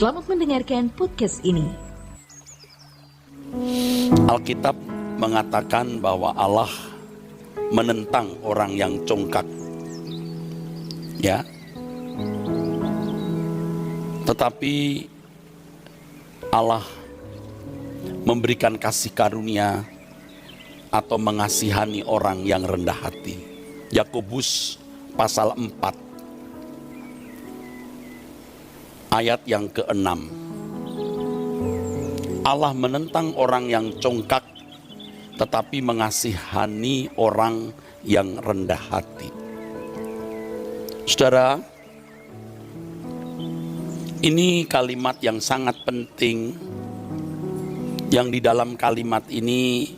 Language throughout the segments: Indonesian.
Selamat mendengarkan podcast ini. Alkitab mengatakan bahwa Allah menentang orang yang congkak. Ya. Tetapi Allah memberikan kasih karunia atau mengasihani orang yang rendah hati. Yakobus pasal 4 ayat yang ke-6. Allah menentang orang yang congkak tetapi mengasihani orang yang rendah hati. Saudara, ini kalimat yang sangat penting, yang di dalam kalimat ini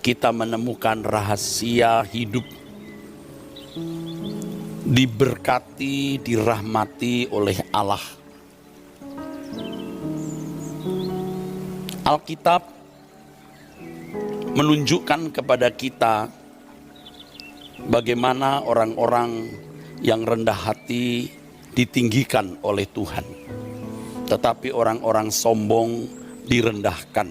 kita menemukan rahasia hidup, diberkati, dirahmati oleh Allah. Alkitab menunjukkan kepada kita bagaimana orang-orang yang rendah hati ditinggikan oleh Tuhan, tetapi orang-orang sombong direndahkan.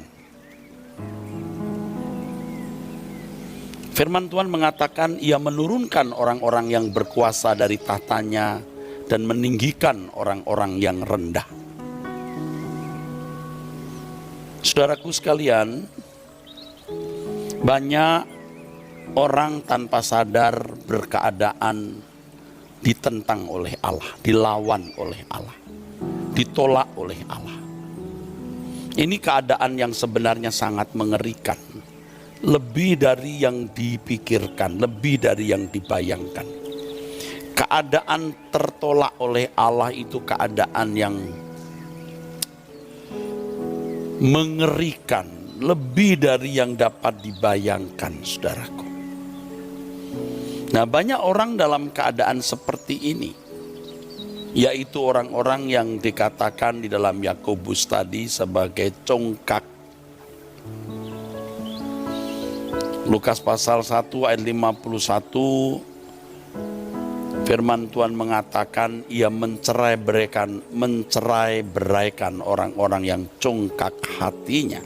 Firman Tuhan mengatakan Ia menurunkan orang-orang yang berkuasa dari tahtanya dan meninggikan orang-orang yang rendah. Saudaraku sekalian, banyak orang tanpa sadar berkeadaan ditentang oleh Allah, dilawan oleh Allah, ditolak oleh Allah. Ini keadaan yang sebenarnya sangat mengerikan, lebih dari yang dipikirkan, lebih dari yang dibayangkan. Keadaan tertolak oleh Allah itu keadaan yang mengerikan, lebih dari yang dapat dibayangkan, saudaraku. Nah, banyak orang dalam keadaan seperti ini, yaitu orang-orang yang dikatakan di dalam Yakobus tadi sebagai congkak. Lukas pasal 1 ayat 51, firman Tuhan mengatakan Ia mencerai-beraikan orang-orang yang congkak hatinya.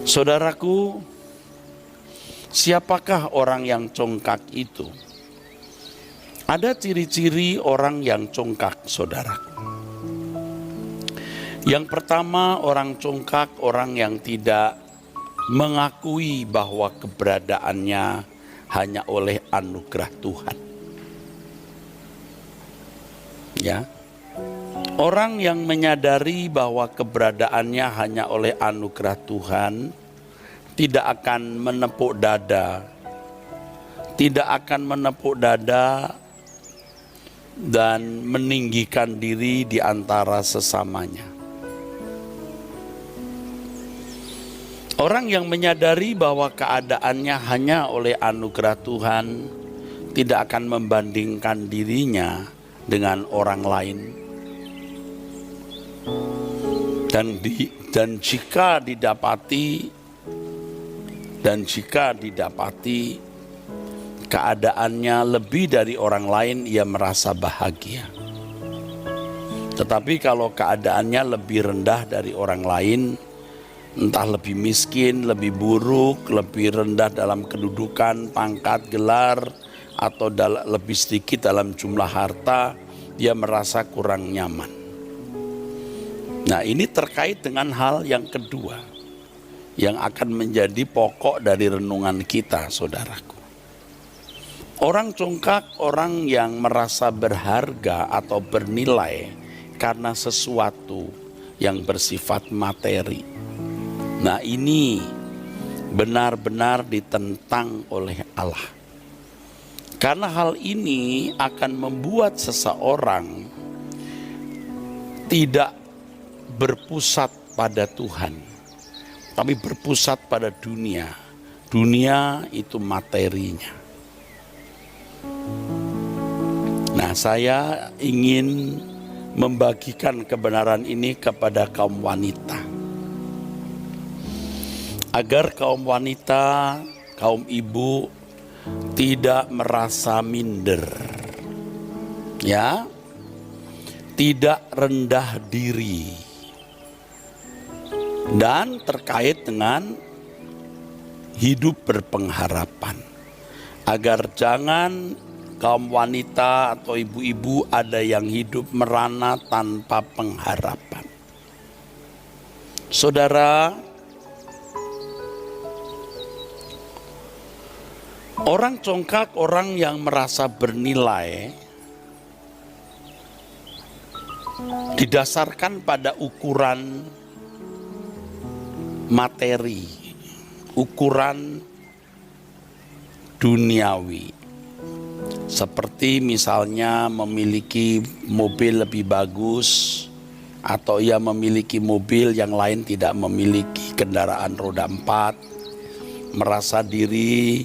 Saudaraku, siapakah orang yang congkak itu? Ada ciri-ciri orang yang congkak, saudaraku. Yang pertama, orang congkak, orang yang tidak mengakui bahwa keberadaannya hanya oleh anugerah Tuhan. Ya. Orang yang menyadari bahwa keberadaannya hanya oleh anugerah Tuhan tidak akan menepuk dada. Tidak akan menepuk dada dan meninggikan diri di antara sesamanya. Orang yang menyadari bahwa keadaannya hanya oleh anugerah Tuhan tidak akan membandingkan dirinya dengan orang lain. Dan jika didapati keadaannya lebih dari orang lain, ia merasa bahagia. Tetapi kalau keadaannya lebih rendah dari orang lain, entah lebih miskin, lebih buruk, lebih rendah dalam kedudukan, pangkat, gelar, atau lebih sedikit dalam jumlah harta, dia merasa kurang nyaman. Nah, ini terkait dengan hal yang kedua, yang akan menjadi pokok dari renungan kita, saudaraku. Orang congkak, orang yang merasa berharga atau bernilai karena sesuatu yang bersifat materi. Nah, ini benar-benar ditentang oleh Allah. Karena hal ini akan membuat seseorang tidak berpusat pada Tuhan, tapi berpusat pada dunia. Dunia itu materinya. Nah, saya ingin membagikan kebenaran ini kepada kaum wanita. Agar kaum wanita, kaum ibu tidak merasa minder. Ya, tidak rendah diri, dan terkait dengan hidup berpengharapan. Agar jangan kaum wanita atau ibu-ibu ada yang hidup merana tanpa pengharapan. Saudara, orang congkak, orang yang merasa bernilai, didasarkan pada ukuran materi, ukuran duniawi. Seperti misalnya memiliki mobil lebih bagus, atau ia memiliki mobil yang lain tidak memiliki kendaraan roda 4, merasa diri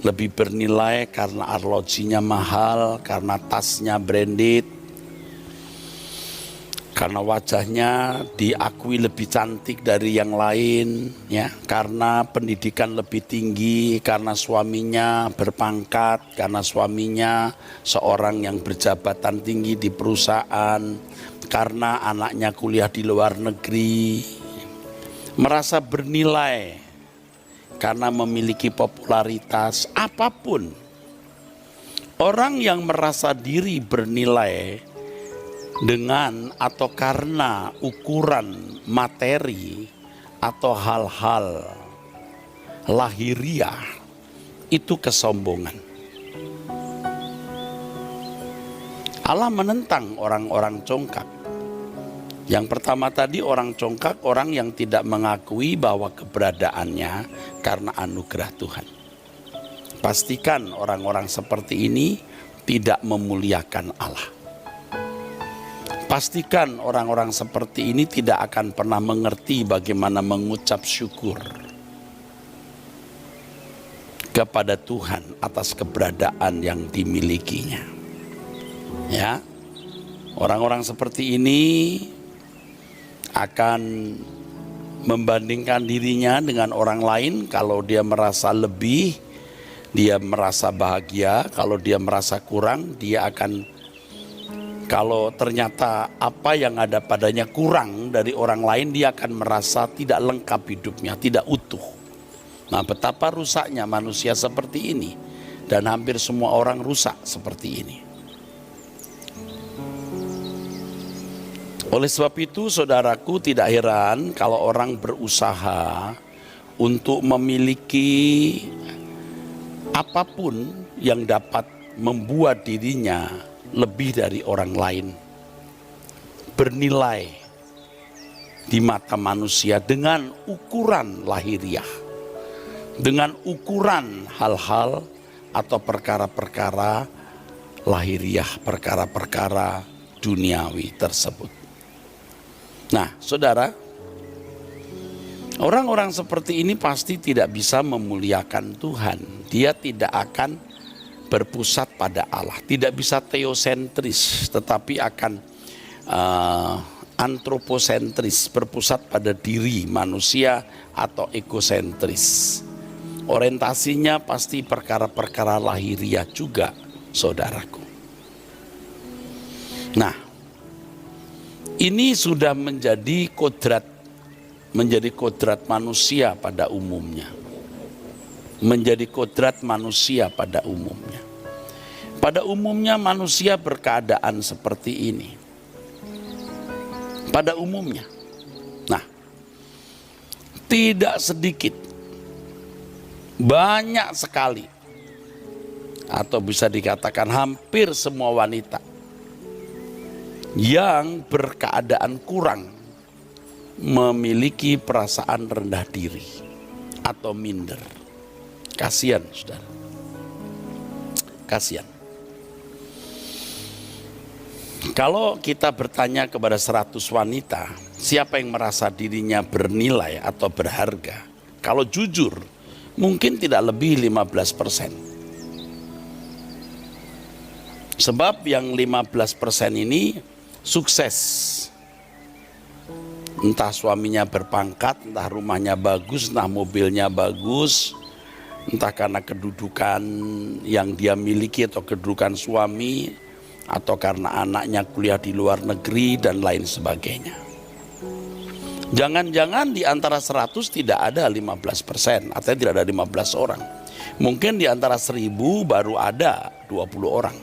lebih bernilai karena arlojinya mahal, karena tasnya branded, karena wajahnya diakui lebih cantik dari yang lain, ya, karena pendidikan lebih tinggi, karena suaminya berpangkat, karena suaminya seorang yang berjabatan tinggi di perusahaan, karena anaknya kuliah di luar negeri, merasa bernilai karena memiliki popularitas apapun. Orang yang merasa diri bernilai dengan atau karena ukuran materi atau hal-hal lahiriah, itu kesombongan. Allah menentang orang-orang congkak. Yang pertama tadi, orang congkak, orang yang tidak mengakui bahwa keberadaannya karena anugerah Tuhan. Pastikan orang-orang seperti ini tidak memuliakan Allah. Pastikan orang-orang seperti ini tidak akan pernah mengerti bagaimana mengucap syukur kepada Tuhan atas keberadaan yang dimilikinya. Ya, orang-orang seperti ini akan membandingkan dirinya dengan orang lain. Kalau dia merasa lebih, dia merasa bahagia. Kalau dia merasa kurang, dia akan, kalau ternyata apa yang ada padanya kurang dari orang lain, dia akan merasa tidak lengkap hidupnya, tidak utuh. Nah, betapa rusaknya manusia seperti ini, dan hampir semua orang rusak seperti ini. Oleh sebab itu, saudaraku, tidak heran kalau orang berusaha untuk memiliki apapun yang dapat membuat dirinya lebih dari orang lain, bernilai di mata manusia dengan ukuran lahiriah, dengan ukuran hal-hal atau perkara-perkara lahiriah, perkara-perkara duniawi tersebut. Nah, saudara, orang-orang seperti ini pasti tidak bisa memuliakan Tuhan. Dia tidak akan berpusat pada Allah, tidak bisa teosentris, tetapi akan antroposentris, berpusat pada diri manusia, atau egosentris. Orientasinya pasti perkara-perkara lahiriah juga, saudaraku. Nah, ini sudah menjadi kodrat manusia pada umumnya. Menjadi kodrat manusia pada umumnya. Pada umumnya manusia berkeadaan seperti ini. Pada umumnya. Nah, tidak sedikit, banyak sekali, atau bisa dikatakan hampir semua wanita yang berkeadaan kurang memiliki perasaan rendah diri atau minder. Kasihan, saudara. Kasihan. Kalau kita bertanya kepada 100 wanita, siapa yang merasa dirinya bernilai atau berharga? Kalau jujur, mungkin tidak lebih 15%. Sebab yang 15% ini sukses. Entah suaminya berpangkat, entah rumahnya bagus, entah mobilnya bagus, entah karena kedudukan yang dia miliki atau kedudukan suami, atau karena anaknya kuliah di luar negeri dan lain sebagainya. Jangan-jangan di antara 100 tidak ada 15%, artinya tidak ada 15 orang. Mungkin di antara 1000 baru ada 20 orang.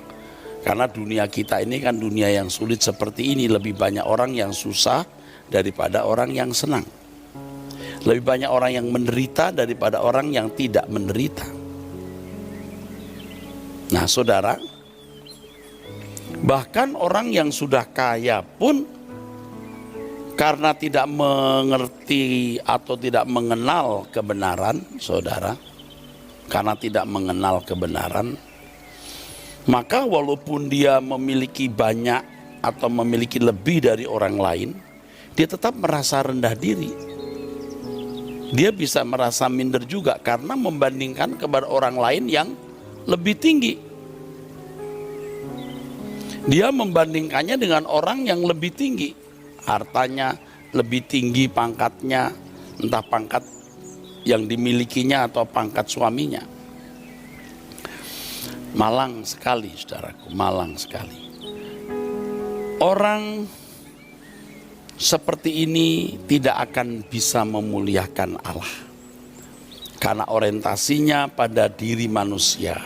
Karena dunia kita ini kan dunia yang sulit seperti ini, lebih banyak orang yang susah daripada orang yang senang. Lebih banyak orang yang menderita daripada orang yang tidak menderita. Nah saudara, bahkan orang yang sudah kaya pun karena tidak mengerti atau tidak mengenal kebenaran, saudara, karena tidak mengenal kebenaran, maka walaupun dia memiliki banyak atau memiliki lebih dari orang lain, dia tetap merasa rendah diri. Dia bisa merasa minder juga karena membandingkan kepada orang lain yang lebih tinggi. Dia membandingkannya dengan orang yang lebih tinggi, hartanya lebih tinggi, pangkatnya, entah pangkat yang dimilikinya atau pangkat suaminya. Malang sekali saudaraku, malang sekali. Orang seperti ini tidak akan bisa memuliakan Allah. Karena orientasinya pada diri manusia,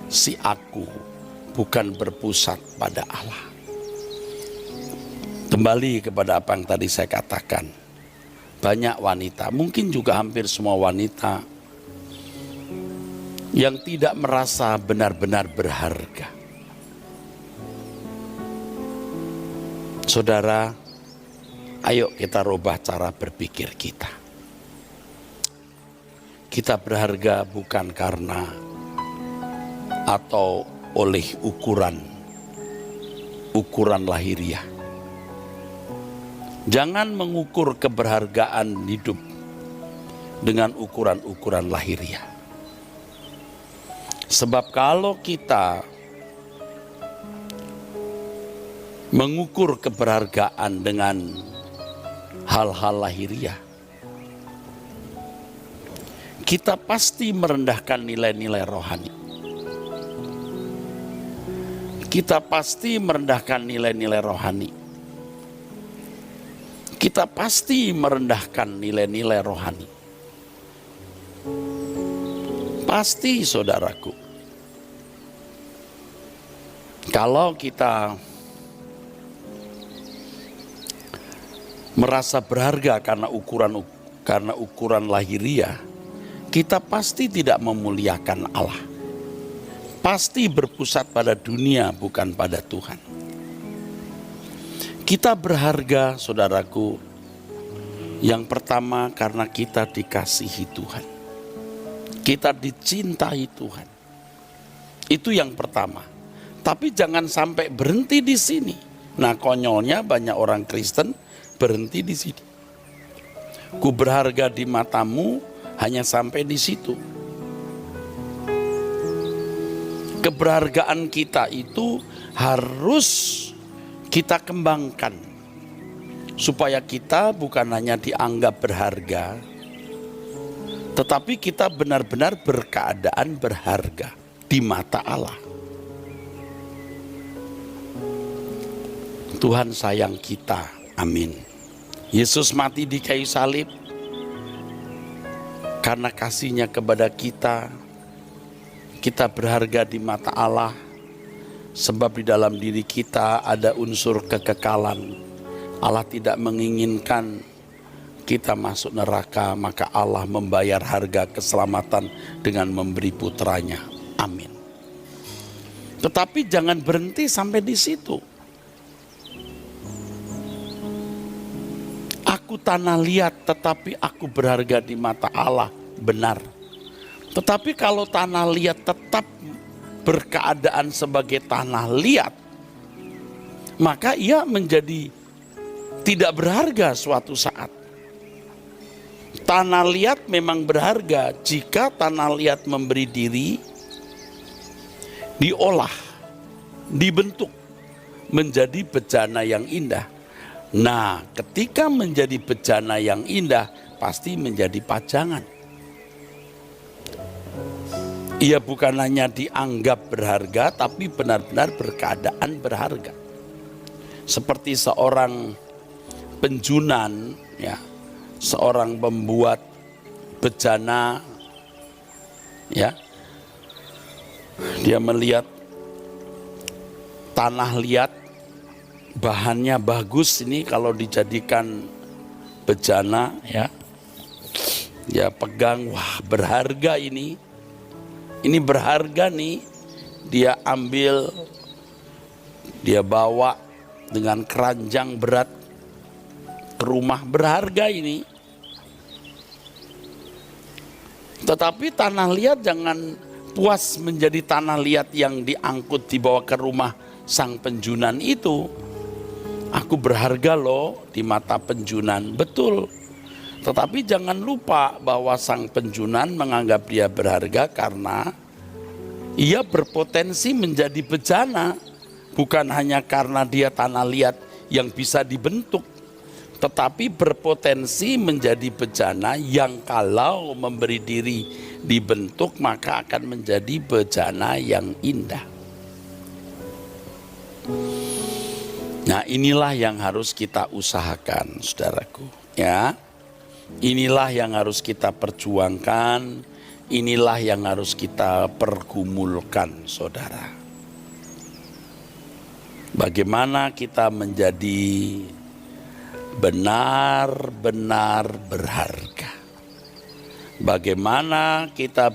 si aku, bukan berpusat pada Allah. Kembali kepada apa yang tadi saya katakan. Banyak wanita, mungkin juga hampir semua wanita yang tidak merasa benar-benar berharga. Saudara, ayo kita rubah cara berpikir kita. Kita berharga bukan karena atau oleh ukuran lahiriah. Jangan mengukur keberhargaan hidup dengan ukuran-ukuran lahiriah. Sebab kalau kita mengukur keberhargaan dengan hal-hal lahiriah, kita pasti merendahkan nilai-nilai rohani. Kita pasti merendahkan nilai-nilai rohani. Kita pasti merendahkan nilai-nilai rohani. Pasti saudaraku. Kalau kita merasa berharga karena ukuran lahiriah, kita pasti tidak memuliakan Allah. Pasti berpusat pada dunia bukan pada Tuhan. Kita berharga saudaraku, yang pertama karena kita dikasihi Tuhan. Kita dicintai Tuhan. Itu yang pertama. Tapi jangan sampai berhenti di sini. Nah, konyolnya banyak orang Kristen berhenti di sini. Ku berharga di matamu hanya sampai di situ. Keberhargaan kita itu harus kita kembangkan supaya kita bukan hanya dianggap berharga, tetapi kita benar-benar berkeadaan berharga di mata Allah. Tuhan sayang kita, amin. Yesus mati di kayu salib karena kasih-Nya kepada kita. Kita berharga di mata Allah, sebab di dalam diri kita ada unsur kekekalan. Allah tidak menginginkan kita masuk neraka, maka Allah membayar harga keselamatan dengan memberi putranya. Amin. Tetapi jangan berhenti sampai di situ. Aku tanah liat, tetapi aku berharga di mata Allah, benar. Tetapi kalau tanah liat tetap berkeadaan sebagai tanah liat, maka ia menjadi tidak berharga suatu saat. Tanah liat memang berharga jika tanah liat memberi diri, diolah, dibentuk menjadi bejana yang indah. Nah, ketika menjadi bejana yang indah, pasti menjadi pajangan. ia bukan hanya dianggap berharga, tapi benar-benar berkeadaan berharga. Seperti seorang penjunan, ya, seorang pembuat bejana, ya, dia melihat tanah liat, bahannya bagus, ini kalau dijadikan bejana, ya, dia pegang, wah berharga ini berharga nih, dia ambil, dia bawa dengan keranjang berat ke rumah, berharga ini. Tetapi tanah liat jangan puas menjadi tanah liat yang diangkut dibawa ke rumah sang penjunan itu. Aku berharga loh di mata penjunan, betul. Tetapi jangan lupa bahwa sang penjunan menganggap dia berharga karena ia berpotensi menjadi bejana. Bukan hanya karena dia tanah liat yang bisa dibentuk, tetapi berpotensi menjadi bejana yang kalau memberi diri dibentuk maka akan menjadi bejana yang indah. Nah, inilah yang harus kita usahakan, saudaraku, ya. Inilah yang harus kita perjuangkan, inilah yang harus kita pergumulkan, saudara. Bagaimana kita menjadi benar-benar berharga. Bagaimana kita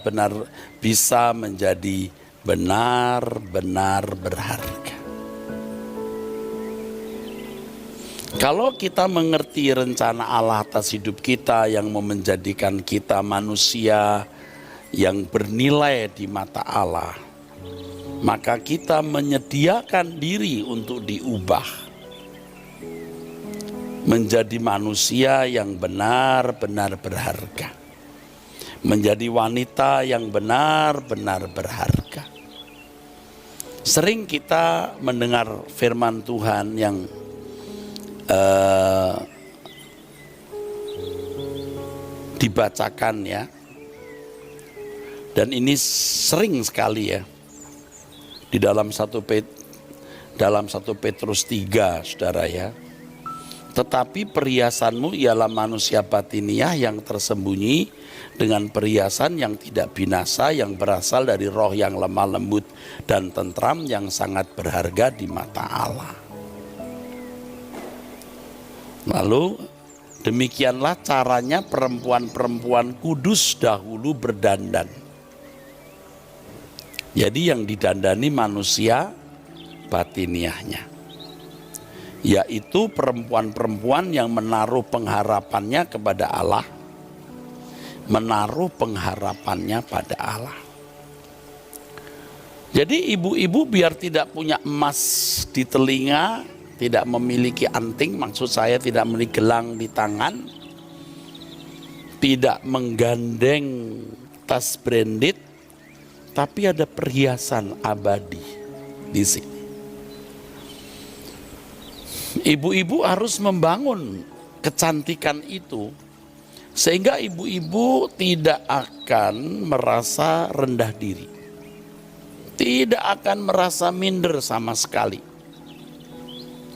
bisa menjadi benar-benar berharga. Kalau kita mengerti rencana Allah atas hidup kita yang mau menjadikan kita manusia yang bernilai di mata Allah, maka kita menyediakan diri untuk diubah menjadi manusia yang benar-benar berharga, menjadi wanita yang benar-benar berharga. Sering kita mendengar firman Tuhan yang dibacakan, ya, dan ini sering sekali, ya, di dalam 1 Petrus 3, saudara, ya. Tetapi perhiasanmu ialah manusia batiniah yang tersembunyi dengan perhiasan yang tidak binasa, yang berasal dari roh yang lemah lembut dan tentram, yang sangat berharga di mata Allah. Lalu demikianlah caranya perempuan-perempuan kudus dahulu berdandan. Jadi yang didandani manusia batiniahnya, yaitu perempuan-perempuan yang menaruh pengharapannya kepada Allah, menaruh pengharapannya pada Allah. Jadi ibu-ibu biar tidak punya emas di telinga, tidak memiliki anting, maksud saya tidak memiliki gelang di tangan, tidak menggandeng tas branded, tapi ada perhiasan abadi di sini. Ibu-ibu harus membangun kecantikan itu sehingga ibu-ibu tidak akan merasa rendah diri, tidak akan merasa minder sama sekali.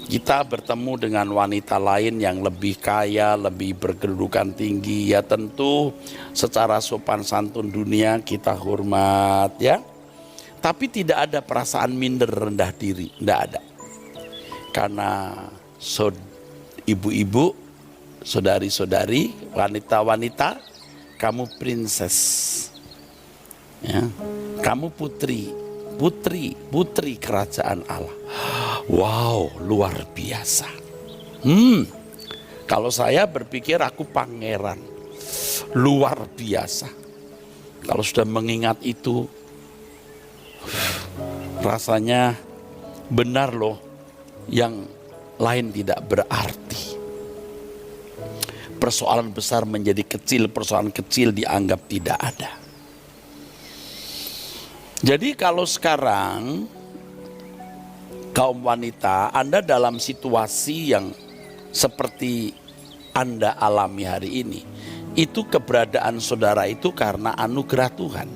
Kita bertemu dengan wanita lain yang lebih kaya, lebih berkedudukan tinggi, ya tentu secara sopan santun dunia kita hormat, ya. Tapi tidak ada perasaan minder, rendah diri, tidak ada. Karena ibu-ibu, saudari-saudari, wanita-wanita, kamu princess, ya. Kamu putri kerajaan Allah. Wow, luar biasa. Kalau saya berpikir aku pangeran, luar biasa. Kalau sudah mengingat itu, rasanya benar loh, yang lain tidak berarti. Persoalan besar menjadi kecil, persoalan kecil dianggap tidak ada. Jadi kalau sekarang kaum wanita, Anda dalam situasi yang seperti Anda alami hari ini, itu keberadaan saudara itu karena anugerah Tuhan.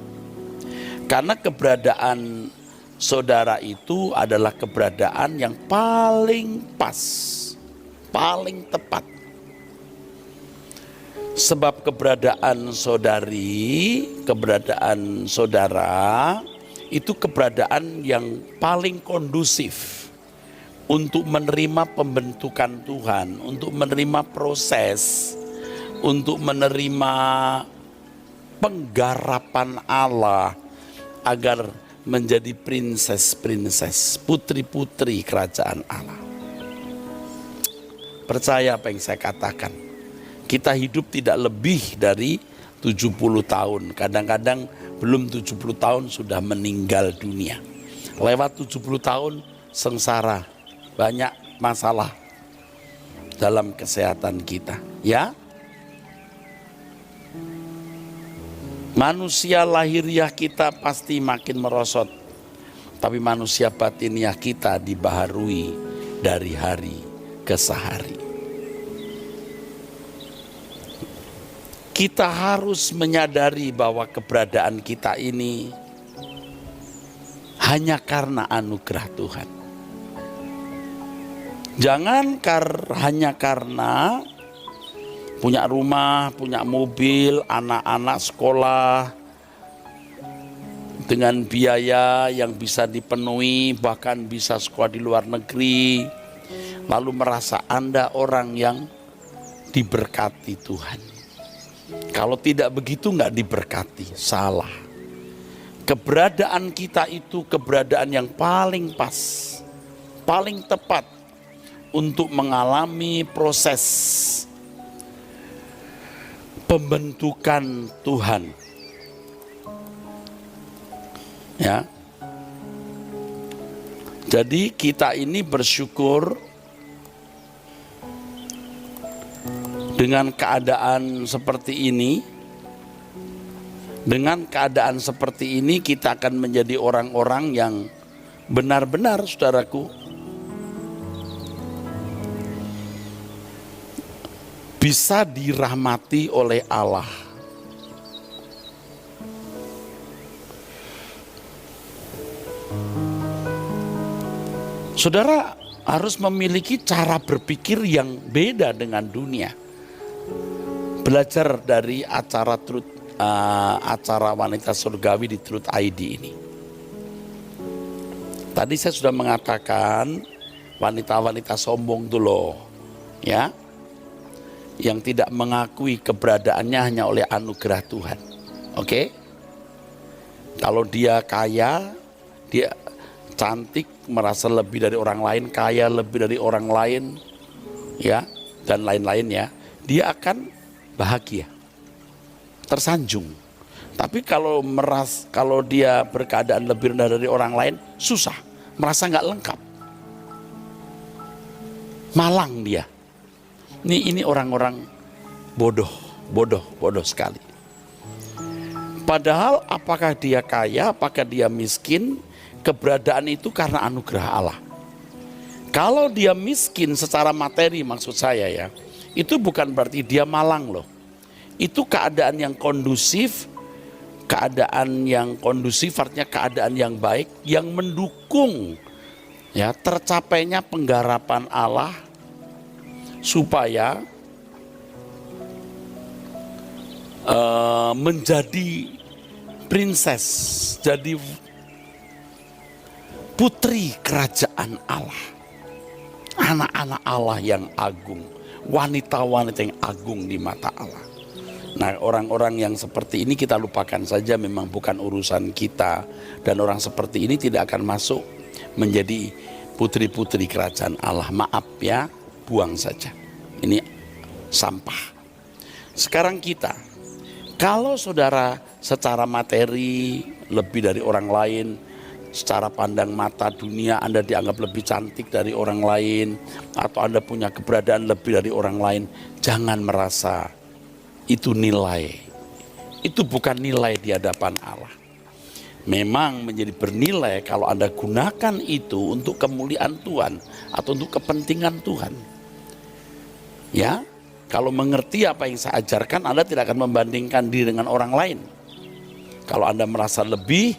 Karena keberadaan saudara itu adalah keberadaan yang paling pas, paling tepat. Sebab keberadaan saudari, keberadaan saudara itu keberadaan yang paling kondusif untuk menerima pembentukan Tuhan, untuk menerima proses, untuk menerima penggarapan Allah agar menjadi princess-princess, putri-putri kerajaan Allah. Percaya apa yang saya katakan. Kita hidup tidak lebih dari 70 tahun. Kadang-kadang belum 70 tahun sudah meninggal dunia. Lewat 70 tahun sengsara, banyak masalah dalam kesehatan kita, ya. Manusia lahiriah kita pasti makin merosot, tapi manusia batiniah kita dibaharui dari hari ke hari. Kita harus menyadari bahwa keberadaan kita ini hanya karena anugerah Tuhan. Jangan hanya karena punya rumah, punya mobil, anak-anak sekolah dengan biaya yang bisa dipenuhi, bahkan bisa sekolah di luar negeri, lalu merasa Anda orang yang diberkati Tuhan. Kalau tidak begitu nggak diberkati, salah. Keberadaan kita itu keberadaan yang paling pas, paling tepat untuk mengalami proses pembentukan Tuhan, ya. Jadi kita ini bersyukur dengan keadaan seperti ini. Dengan keadaan seperti ini kita akan menjadi orang-orang yang benar-benar, saudaraku, bisa dirahmati oleh Allah. Saudara harus memiliki cara berpikir yang beda dengan dunia. Belajar dari acara Wanita Surgawi di Truth ID ini. Tadi saya sudah mengatakan wanita-wanita sombong itu loh, ya, yang tidak mengakui keberadaannya hanya oleh anugerah Tuhan. Oke? Kalau dia kaya, dia cantik, merasa lebih dari orang lain, kaya lebih dari orang lain, ya, dan lain-lain, ya, dia akan bahagia, tersanjung. Tapi kalau dia berkeadaan lebih rendah dari orang lain, susah, merasa nggak lengkap, malang dia. Ini orang-orang bodoh sekali. Padahal apakah dia kaya, apakah dia miskin, keberadaan itu karena anugerah Allah. Kalau dia miskin secara materi, maksud saya, ya, itu bukan berarti dia malang loh. Itu keadaan yang kondusif, artinya keadaan yang baik, yang mendukung, ya, tercapainya penggarapan Allah supaya menjadi princess, jadi putri kerajaan Allah, anak-anak Allah yang agung, wanita-wanita yang agung di mata Allah. Nah, orang-orang yang seperti ini kita lupakan saja, memang bukan urusan kita, dan orang seperti ini tidak akan masuk menjadi putri-putri kerajaan Allah. Maaf ya, buang saja, ini sampah. Sekarang kita, kalau saudara secara materi lebih dari orang lain, secara pandang mata dunia Anda dianggap lebih cantik dari orang lain, atau Anda punya keberadaan lebih dari orang lain, jangan merasa itu nilai. Itu bukan nilai di hadapan Allah. Memang menjadi bernilai kalau Anda gunakan itu untuk kemuliaan Tuhan atau untuk kepentingan Tuhan. Ya, kalau mengerti apa yang saya ajarkan, Anda tidak akan membandingkan diri dengan orang lain. Kalau Anda merasa lebih,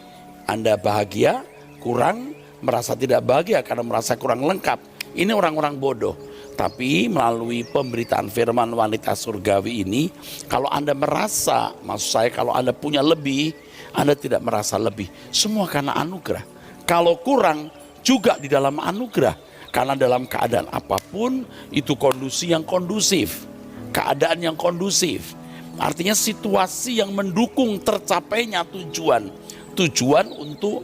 Anda bahagia, kurang, merasa tidak bahagia karena merasa kurang lengkap. Ini orang-orang bodoh. Tapi melalui pemberitaan firman wanita surgawi ini, kalau Anda merasa, maksud saya kalau Anda punya lebih, Anda tidak merasa lebih. Semua karena anugerah. Kalau kurang, juga di dalam anugerah. Karena dalam keadaan apapun, itu kondisi yang kondusif. Keadaan yang kondusif. Artinya situasi yang mendukung tercapainya tujuan. Tujuan untuk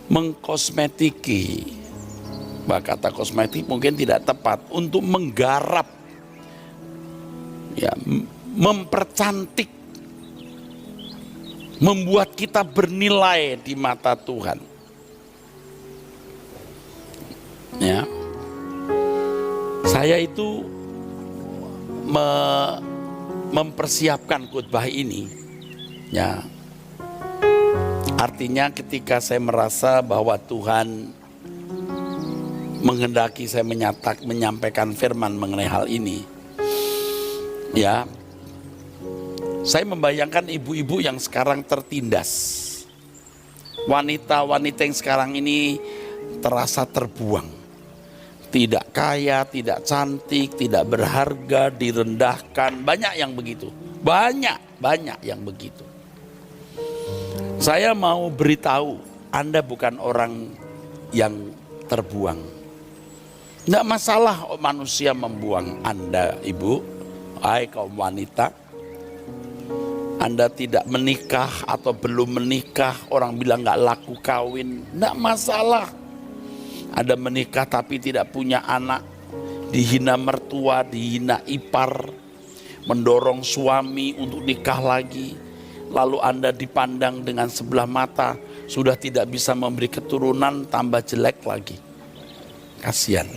mengkosmetiki. Kata kosmetik mungkin tidak tepat, untuk menggarap, ya, mempercantik, membuat kita bernilai di mata Tuhan. Ya, saya itu mempersiapkan khotbah ini, ya. Artinya ketika saya merasa bahwa Tuhan menghendaki saya menyampaikan firman mengenai hal ini, ya, saya membayangkan ibu-ibu yang sekarang tertindas, wanita-wanita yang sekarang ini terasa terbuang, tidak kaya, tidak cantik, tidak berharga, direndahkan, banyak yang begitu, banyak yang begitu. Saya mau beritahu, Anda bukan orang yang terbuang. Tidak masalah manusia membuang Anda, ibu, hai kaum wanita. Anda tidak menikah atau belum menikah, orang bilang gak laku kawin, tidak masalah. Ada menikah tapi tidak punya anak, dihina mertua, dihina ipar, mendorong suami untuk nikah lagi. Lalu Anda dipandang dengan sebelah mata, sudah tidak bisa memberi keturunan, tambah jelek lagi. Kasihan.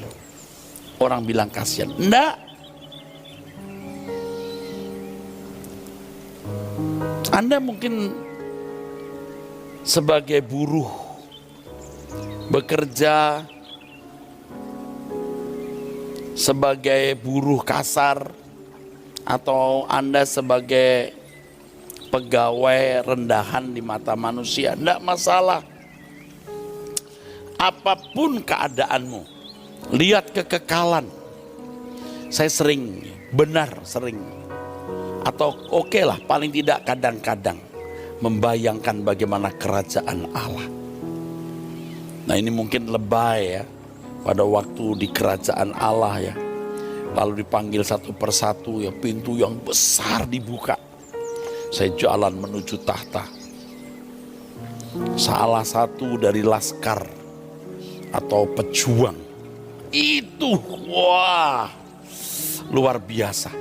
Orang bilang kasihan. Enggak. Anda mungkin sebagai buruh bekerja sebagai buruh kasar, atau Anda sebagai pegawai rendahan di mata manusia, enggak masalah. Apapun keadaanmu, lihat kekekalan. Saya sering, atau oke lah, paling tidak kadang-kadang membayangkan bagaimana kerajaan Allah. Nah, ini mungkin lebay ya, pada waktu di kerajaan Allah ya, lalu dipanggil satu persatu ya, pintu yang besar dibuka. Saya jalan menuju tahta. Salah satu dari laskar atau pejuang itu, wah, luar biasa.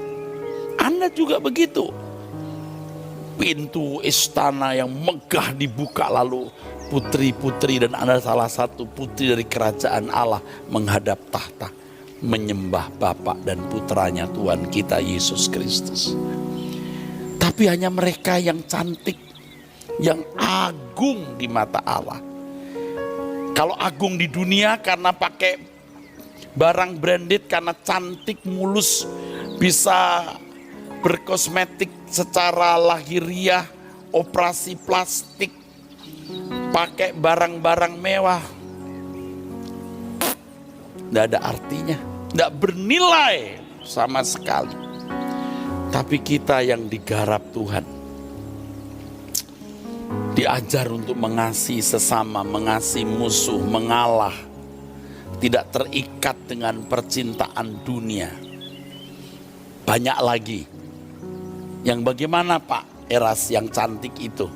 Anda juga begitu. Pintu istana yang megah dibuka, lalu putri-putri, dan Anda salah satu putri dari kerajaan Allah menghadap tahta, menyembah Bapa dan Putranya Tuhan kita Yesus Kristus. Tapi hanya mereka yang cantik, yang agung di mata Allah. Kalau agung di dunia karena pakai barang branded, karena cantik, mulus, bisa berkosmetik secara lahiriah, operasi plastik, pakai barang-barang mewah, tidak ada artinya, tidak bernilai sama sekali. Tapi kita yang digarap Tuhan, diajar untuk mengasihi sesama, mengasihi musuh, mengalah, tidak terikat dengan percintaan dunia. Banyak lagi. Yang bagaimana Pak Eras yang cantik itu?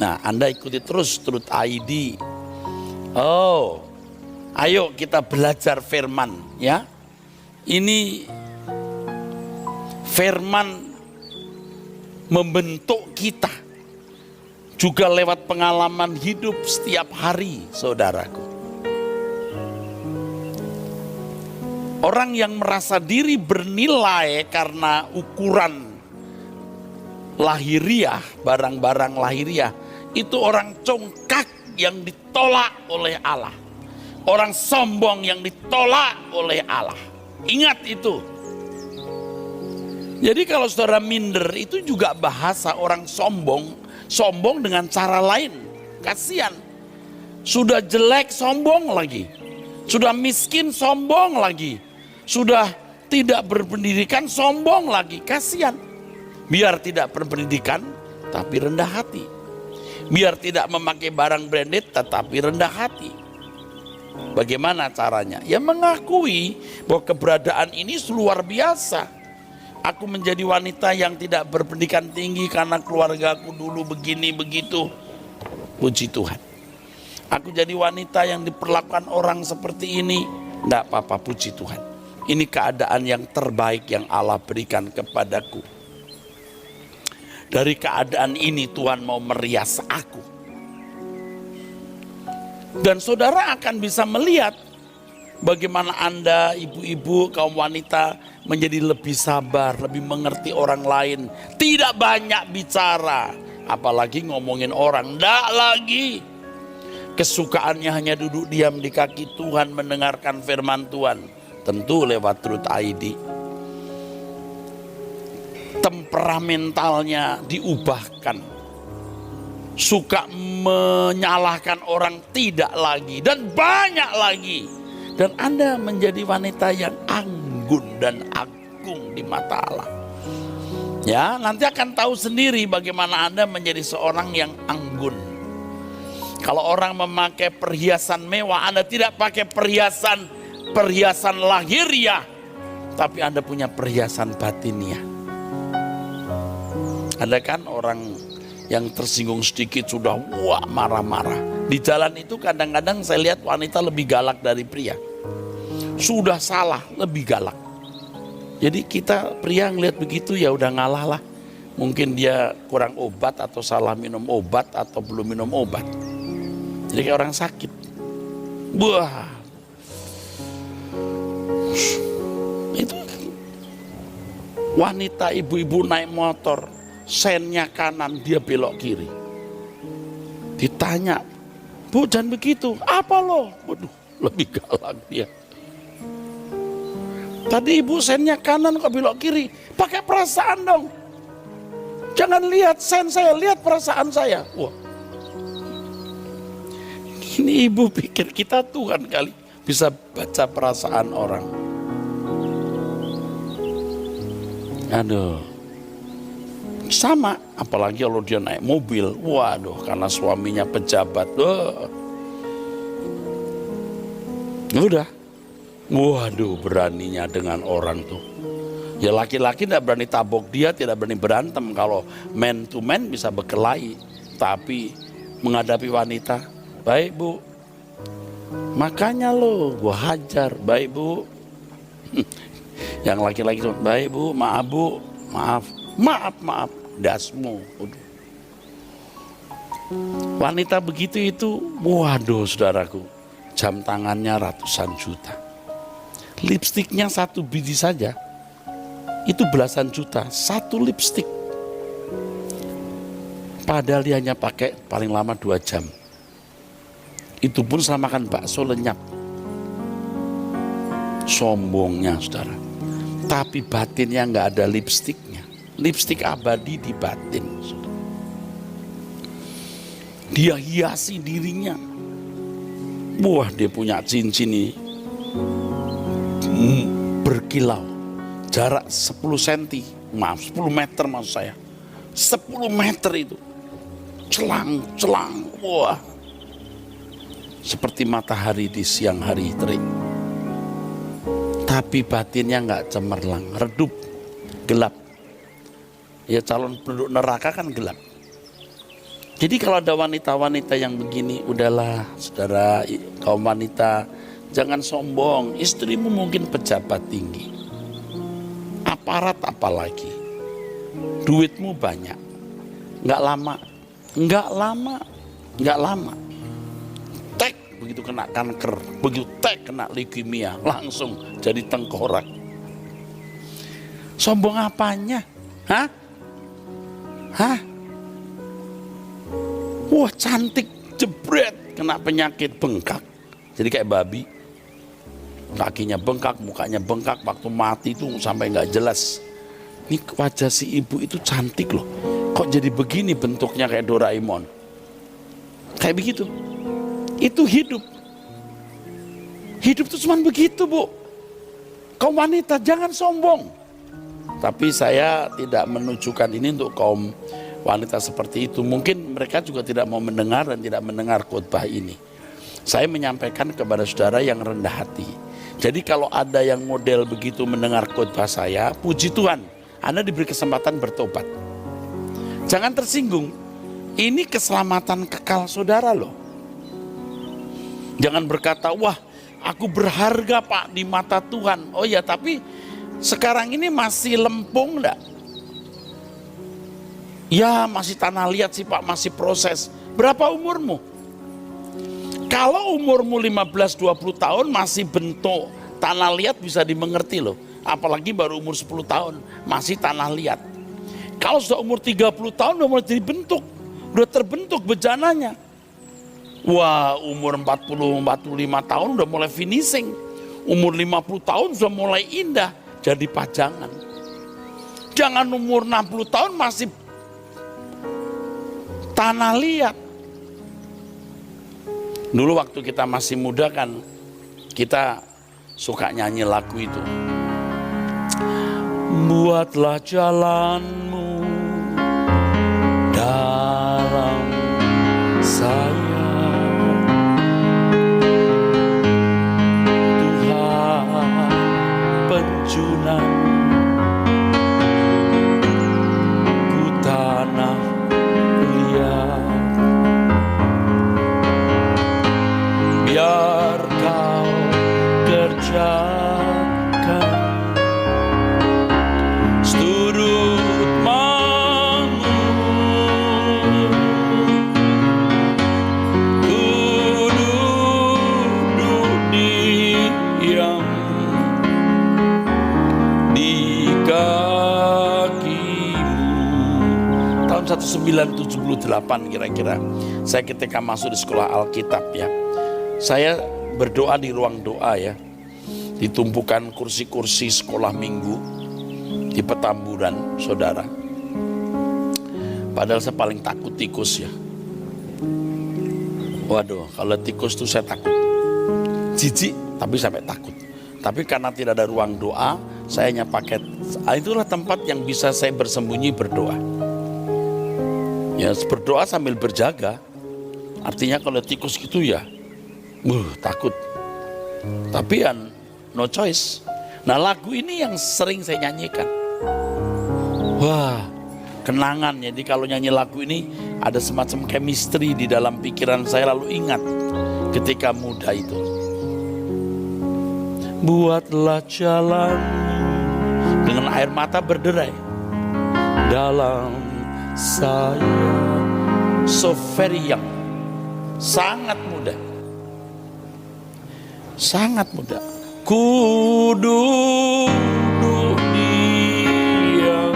Nah, Anda ikuti terus Truth ID. Oh, ayo kita belajar firman ya. Ini firman membentuk kita juga lewat pengalaman hidup setiap hari, saudaraku. Orang yang merasa diri bernilai karena ukuran lahiriah, barang-barang lahiriah, itu orang congkak yang ditolak oleh Allah. Orang sombong yang ditolak oleh Allah. Ingat itu. Jadi kalau saudara minder, itu juga bahasa orang sombong sombong dengan cara lain. Kasihan. Sudah jelek sombong lagi. Sudah miskin sombong lagi. Sudah tidak berpendidikan sombong lagi. Kasihan. Biar tidak berpendidikan tapi rendah hati. Biar tidak memakai barang branded tetapi rendah hati. Bagaimana caranya? Ya mengakui bahwa keberadaan ini luar biasa. Aku menjadi wanita yang tidak berpendidikan tinggi karena keluargaku dulu begini begitu. Puji Tuhan. Aku jadi wanita yang diperlakukan orang seperti ini. Tidak apa-apa, puji Tuhan. Ini keadaan yang terbaik yang Allah berikan kepadaku. Dari keadaan ini Tuhan mau merias aku. Dan saudara akan bisa melihat bagaimana Anda, ibu-ibu, kaum wanita menjadi lebih sabar, lebih mengerti orang lain. Tidak banyak bicara, apalagi ngomongin orang. Tidak lagi. Kesukaannya hanya duduk diam di kaki Tuhan mendengarkan firman Tuhan. Tentu lewat Truth ID. Temperamentalnya diubahkan. Suka menyalahkan orang tidak lagi. Dan banyak lagi. Dan Anda menjadi wanita yang anggun dan agung di mata Allah. Ya, nanti akan tahu sendiri bagaimana Anda menjadi seorang yang anggun. Kalau orang memakai perhiasan mewah, Anda tidak pakai perhiasan lahiriah, tapi Anda punya perhiasan batiniah. Ada kan orang yang tersinggung sedikit sudah wah marah-marah. Di jalan itu kadang-kadang saya lihat wanita lebih galak dari pria. Sudah salah, lebih galak. Jadi kita pria ngelihat begitu ya udah ngalah lah. Mungkin dia kurang obat atau salah minum obat atau belum minum obat. Jadi kayak orang sakit. Wah. Itu wanita ibu-ibu naik motor, sennya kanan, dia belok kiri. Ditanya, "Bu, jangan begitu." "Apa lo?" Waduh, lebih galak dia. "Tadi ibu sennya kanan kok belok kiri." "Pakai perasaan dong. Jangan lihat sen saya, lihat perasaan saya." Wah. Ini ibu pikir kita Tuhan kali bisa baca perasaan orang. Aduh. Sama, apalagi kalau dia naik mobil. Waduh, karena suaminya pejabat. Udah. Waduh, beraninya dengan orang tuh. Ya laki-laki tidak berani tabok dia, tidak berani berantem. Kalau man to man bisa berkelahi. Tapi menghadapi wanita, "Baik bu, makanya lo gue hajar." "Baik bu." Yang laki-laki itu, "Baik bu, maaf bu, maaf, dasmu." Wanita begitu itu, waduh saudaraku, jam tangannya ratusan juta. Lipstiknya satu biji saja, itu belasan juta, satu lipstik. Padahal dia hanya pakai paling lama 2 jam. Itu pun sama makan bakso lenyap. Sombongnya saudara. Tapi batinnya nggak ada lipstiknya. Lipstik abadi di batin. Saudara. Dia hiasi dirinya. Wah, dia punya cincin ini berkilau. Jarak 10 cm. Maaf, 10 meter maksud saya. 10 meter itu. Celang. Wah. Seperti matahari di siang hari terik. Tapi batinnya nggak cemerlang, redup, gelap. Ya calon penduduk neraka kan gelap. Jadi kalau ada wanita-wanita yang begini, udahlah saudara kaum wanita, jangan sombong. Istrimu mungkin pejabat tinggi, aparat apalagi, duitmu banyak, nggak lama. Begitu kena kanker, begitu kena leukemia, langsung jadi tengkorak. Sombong apanya? Hah? Wah, cantik, jebret, kena penyakit bengkak. Jadi kayak babi. Kakinya bengkak, mukanya bengkak, waktu mati itu sampai nggak jelas. Ini wajah si ibu itu cantik loh. Kok jadi begini bentuknya kayak Doraemon? Kayak begitu. Itu hidup. Hidup itu cuma begitu, Bu. Kaum wanita jangan sombong. Tapi saya tidak menunjukkan ini untuk kaum wanita seperti itu. Mungkin mereka juga tidak mau mendengar dan tidak mendengar khotbah ini. Saya menyampaikan kepada saudara yang rendah hati. Jadi kalau ada yang model begitu mendengar khotbah saya, puji Tuhan, Anda diberi kesempatan bertobat. Jangan tersinggung. Ini keselamatan kekal saudara loh. Jangan berkata, wah aku berharga Pak di mata Tuhan. Oh ya, tapi sekarang ini masih lempung enggak? Ya masih tanah liat sih Pak, masih proses. Berapa umurmu? Kalau umurmu 15-20 tahun masih bentuk tanah liat bisa dimengerti loh. Apalagi baru umur 10 tahun masih tanah liat. Kalau sudah umur 30 tahun udah mulai dibentuk, udah terbentuk bejananya. Wah, umur 40-45 tahun udah mulai finishing. Umur 50 tahun sudah mulai indah jadi pajangan. Jangan umur 60 tahun masih tanah liat. Dulu waktu kita masih muda kan, kita suka nyanyi lagu itu. Buatlah jalanmu dalam saya. Penjunan ku tanah liat, biar kau kerjakan seturut mau. Ku duduk diam di kakimu. Tahun 1978 kira-kira, saya ketika masuk di sekolah Alkitab ya, saya berdoa di ruang doa ya, ditumpukan kursi-kursi sekolah minggu di Petamburan, saudara. Padahal saya paling takut tikus ya. Waduh, kalau tikus tuh saya takut, jijik tapi sampai takut. Tapi karena tidak ada ruang doa, saya hanya pakai, itulah tempat yang bisa saya bersembunyi berdoa. Ya, berdoa sambil berjaga. Artinya kalau tikus gitu ya, takut. Tapi ya no choice. Nah lagu ini yang sering saya nyanyikan. Wah, kenangan. Jadi kalau nyanyi lagu ini ada semacam chemistry di dalam pikiran saya, lalu ingat ketika muda itu. Buatlah jalan dengan air mata berderai dalam saya. So very young, sangat muda, sangat muda. Ku duduk diam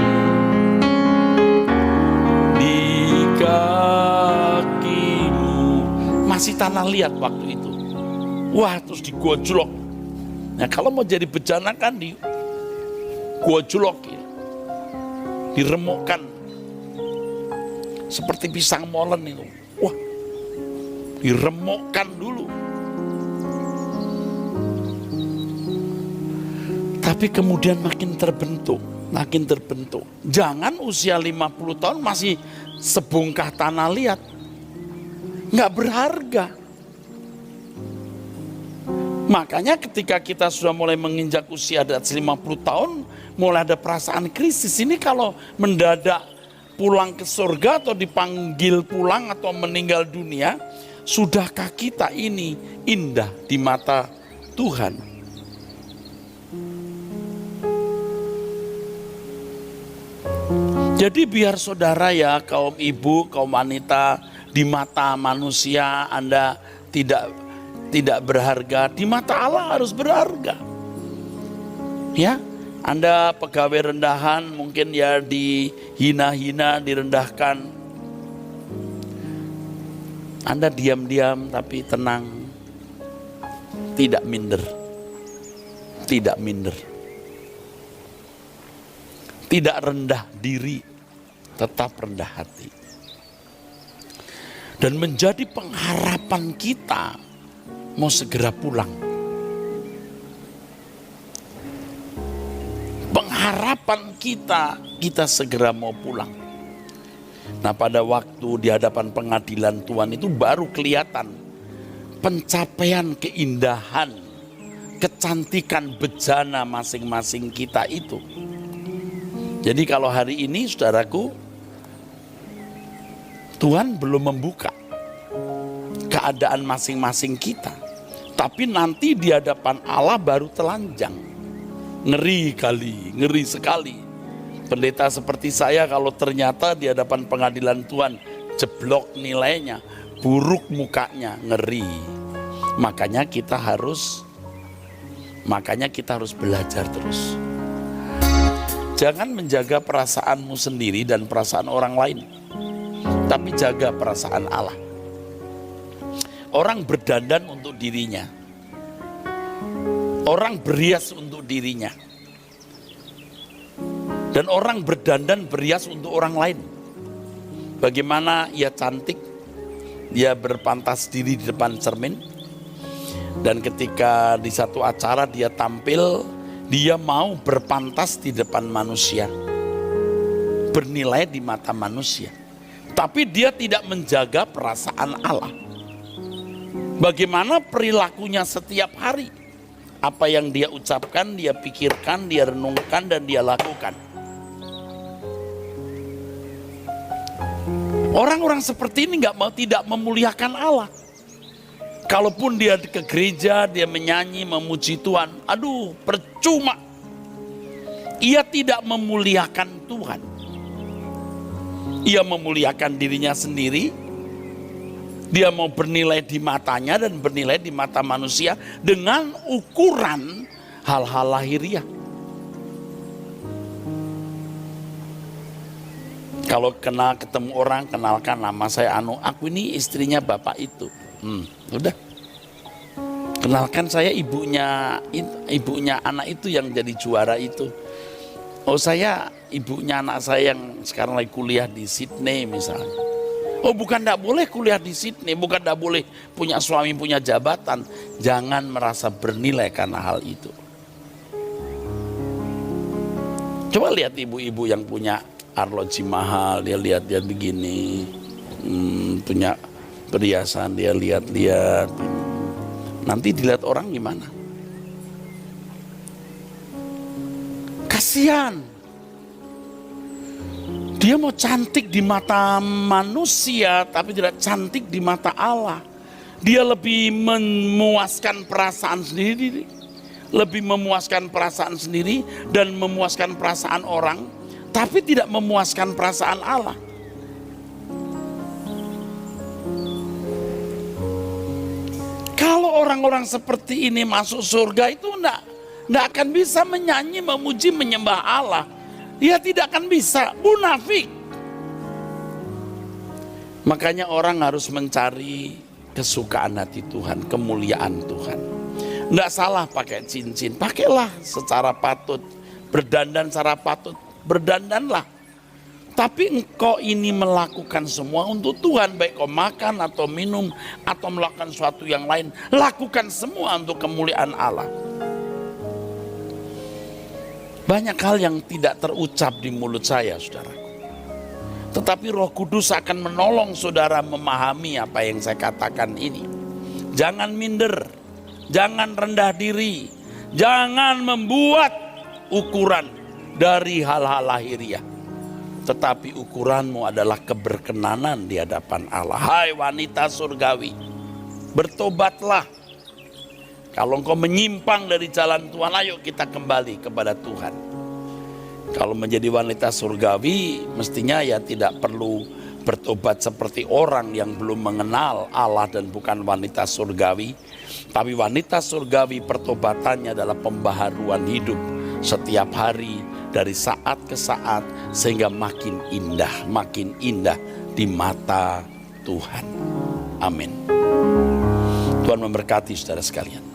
di kakimu. Masih tanah liat waktu itu. Wah, terus digojlok. Nah kalau mau jadi bejana kan di gojlok ya, diremukkan seperti pisang molen itu. Wah, diremukkan dulu. Tapi kemudian makin terbentuk, makin terbentuk. Jangan usia 50 tahun masih sebongkah tanah liat, nggak berharga. Makanya ketika kita sudah mulai menginjak usia di atas 50 tahun, mulai ada perasaan krisis. Ini kalau mendadak pulang ke surga atau dipanggil pulang atau meninggal dunia, sudahkah kita ini indah di mata Tuhan? Jadi biar saudara ya, kaum ibu, kaum wanita, di mata manusia Anda tidak berharga, di mata Allah harus berharga. Ya, Anda pegawai rendahan mungkin ya dihina-hina, direndahkan. Anda diam-diam tapi tenang, tidak minder, tidak minder, tidak rendah diri, tetap rendah hati. Dan menjadi pengharapan kita mau segera pulang. Pengharapan kita segera mau pulang. Nah, pada waktu di hadapan pengadilan Tuhan itu baru kelihatan pencapaian keindahan, kecantikan bejana masing-masing kita itu. Jadi kalau hari ini saudaraku, Tuhan belum membuka keadaan masing-masing kita. Tapi nanti di hadapan Allah baru telanjang. Ngeri kali, ngeri sekali. Pendeta seperti saya kalau ternyata di hadapan pengadilan Tuhan jeblok nilainya, buruk mukanya, ngeri. Makanya kita harus belajar terus. Jangan menjaga perasaanmu sendiri dan perasaan orang lain, tapi jaga perasaan Allah. Orang berdandan untuk dirinya, orang berhias untuk dirinya, dan orang berdandan berhias untuk orang lain. Bagaimana ia cantik, dia berpantas diri di depan cermin, dan ketika di satu acara dia tampil, dia mau berpantas di depan manusia, bernilai di mata manusia. Tapi dia tidak menjaga perasaan Allah. Bagaimana perilakunya setiap hari? Apa yang dia ucapkan, dia pikirkan, dia renungkan, dan dia lakukan. Orang-orang seperti ini tidak memuliakan Allah. Kalaupun dia ke gereja, dia menyanyi, memuji Tuhan, aduh percuma. Ia tidak memuliakan Tuhan. Ia memuliakan dirinya sendiri. Dia mau bernilai di matanya dan bernilai di mata manusia dengan ukuran hal-hal lahiriah. Kalau ketemu orang, kenalkan, nama saya Anu, aku ini istrinya bapak itu. Udah. Kenalkan saya ibunya anak itu yang jadi juara itu. Oh, saya ibunya anak saya yang sekarang lagi kuliah di Sydney misalnya. Oh, bukan tidak boleh kuliah di Sydney, bukan tidak boleh punya suami, punya jabatan. Jangan merasa bernilai karena hal itu. Coba lihat ibu-ibu yang punya arloji mahal, dia lihat-lihat begini, punya perhiasan, dia lihat-lihat. Nanti dilihat orang gimana? Kasihan. Dia mau cantik di mata manusia, tapi tidak cantik di mata Allah. Dia lebih memuaskan perasaan sendiri, dan memuaskan perasaan orang, tapi tidak memuaskan perasaan Allah. Kalau orang-orang seperti ini masuk surga itu enggak akan bisa menyanyi, memuji, menyembah Allah. Dia tidak akan bisa, munafik. Makanya orang harus mencari kesukaan hati Tuhan, kemuliaan Tuhan. Enggak salah pakai cincin, pakailah secara patut. Berdandan secara patut, berdandanlah. Tapi engkau ini melakukan semua untuk Tuhan, baik kau makan atau minum atau melakukan sesuatu yang lain, lakukan semua untuk kemuliaan Allah. Banyak hal yang tidak terucap di mulut saya, saudaraku. Tetapi Roh Kudus akan menolong saudara memahami apa yang saya katakan ini. Jangan minder, jangan rendah diri, jangan membuat ukuran dari hal-hal lahiriah. Tetapi ukuranmu adalah keberkenanan di hadapan Allah. Hai wanita surgawi, bertobatlah. Kalau engkau menyimpang dari jalan Tuhan, ayo kita kembali kepada Tuhan. Kalau menjadi wanita surgawi, mestinya ya tidak perlu bertobat seperti orang yang belum mengenal Allah dan bukan wanita surgawi. Tapi wanita surgawi pertobatannya adalah pembaharuan hidup setiap hari dari saat ke saat sehingga makin indah di mata Tuhan. Amin. Tuhan memberkati saudara sekalian.